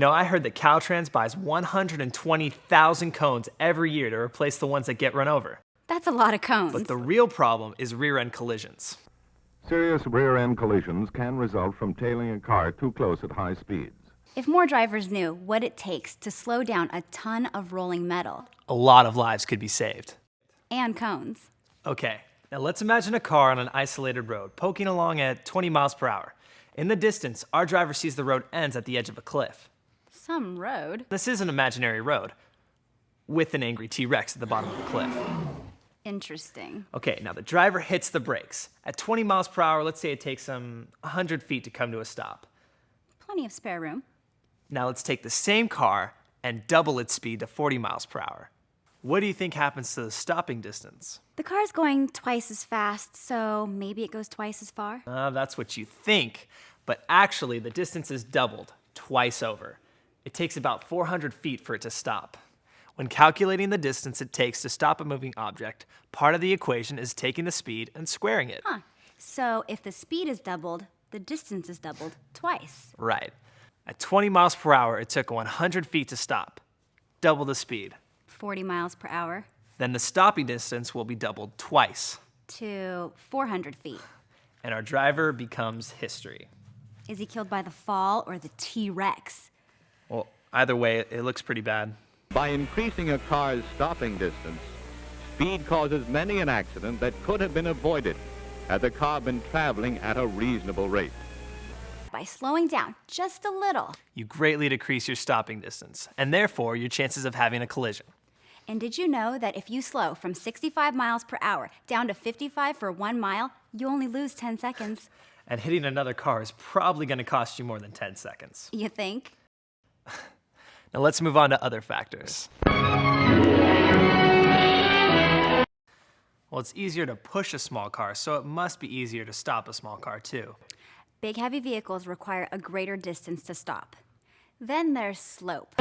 I heard that Caltrans buys 120,000 cones every year to replace the ones that get run over. That's a lot of cones. But the real problem is rear-end collisions. Serious rear-end collisions can result from tailing a car too close at high speeds. If more drivers knew what it takes to slow down a ton of rolling metal. A lot of lives could be saved. And cones. Okay, now let's imagine a car on an isolated road, poking along at 20 miles per hour. In the distance, our driver sees the road ends at the edge of a cliff. Some road? This is an imaginary road, with an angry T-Rex at the bottom of the cliff. Interesting. Okay, now the driver hits the brakes. At 20 miles per hour, let's say it takes him 100 feet to come to a stop. Plenty of spare room. Now let's take the same car and double its speed to 40 miles per hour. What do you think happens to the stopping distance? The car's going twice as fast, so maybe it goes twice as far? That's what you think, but actually the distance is doubled, twice over. It takes about 400 feet for it to stop. When calculating the distance it takes to stop a moving object, part of the equation is taking the speed and squaring it. So if the speed is doubled, the distance is doubled twice. Right. At 20 miles per hour, it took 100 feet to stop. Double the speed. 40 miles per hour. Then the stopping distance will be doubled twice. To 400 feet. And our driver becomes history. Is he killed by the fall or the T-Rex? Well, either way, it looks pretty bad. By increasing a car's stopping distance, speed causes many an accident that could have been avoided had the car been traveling at a reasonable rate. By slowing down just a little. You greatly decrease your stopping distance, and therefore your chances of having a collision. And did you know that if you slow from 65 miles per hour down to 55 for 1 mile, you only lose 10 seconds? And hitting another car is probably going to cost you more than 10 seconds. You think? Now let's move on to other factors. Well, it's easier to push a small car, so it must be easier to stop a small car too. Big heavy vehicles require a greater distance to stop. Then there's slope.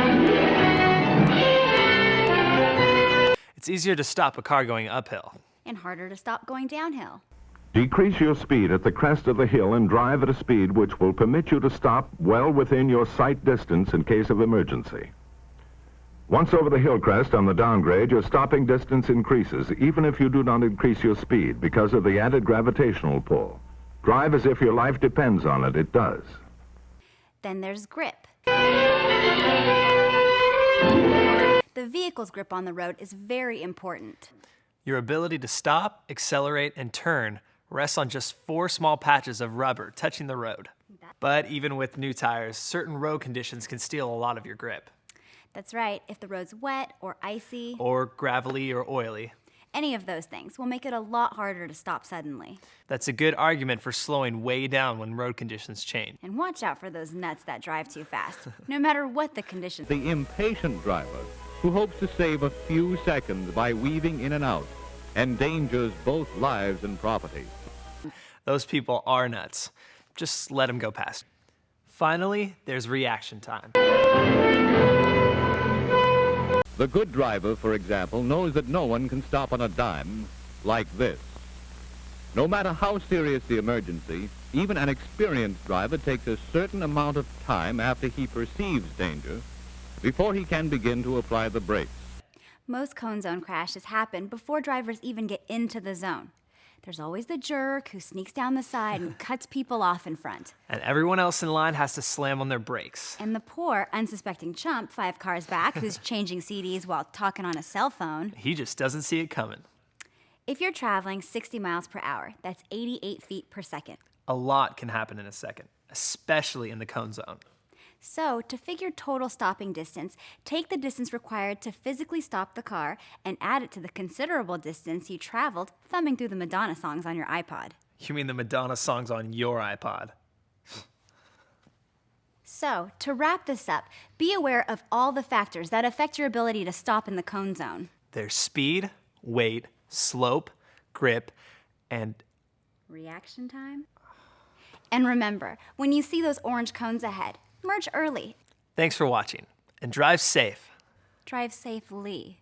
It's easier to stop a car going uphill. And harder to stop going downhill. Decrease your speed at the crest of the hill and drive at a speed which will permit you to stop well within your sight distance in case of emergency. Once over the hill crest on the downgrade, your stopping distance increases, even if you do not increase your speed because of the added gravitational pull. Drive as if your life depends on it. It does. Then there's grip. The vehicle's grip on the road is very important. Your ability to stop, accelerate, and turn rests on just 4 small patches of rubber touching the road. But even with new tires, certain road conditions can steal a lot of your grip. That's right. If the road's wet or icy, Or gravelly or oily. any of those things will make it a lot harder to stop suddenly. That's a good argument for slowing way down when road conditions change. And watch out for those nuts that drive too fast, no matter what the conditions. The impatient driver, who hopes to save a few seconds by weaving in and out, endangers both lives and property. Those people are nuts. Just let them go past. Finally, there's reaction time. The good driver, for example, knows that no one can stop on a dime like this. No matter how serious the emergency, even an experienced driver takes a certain amount of time after he perceives danger before he can begin to apply the brakes. Most cone zone crashes happen before drivers even get into the zone. There's always the jerk who sneaks down the side and cuts people off in front. And everyone else in line has to slam on their brakes. And the poor, unsuspecting chump 5 cars back who's changing CDs while talking on a cell phone. He just doesn't see it coming. If you're traveling 60 miles per hour, that's 88 feet per second. A lot can happen in a second, especially in the cone zone. So, to figure total stopping distance, take the distance required to physically stop the car and add it to the considerable distance you traveled thumbing through the Madonna songs on your iPod. You mean the Madonna songs on your iPod? So, to wrap this up, be aware of all the factors that affect your ability to stop in the cone zone. There's speed, weight, slope, grip, and Reaction time? And remember, when you see those orange cones ahead, merge early. thanks for watching, and drive safe. Drive safely.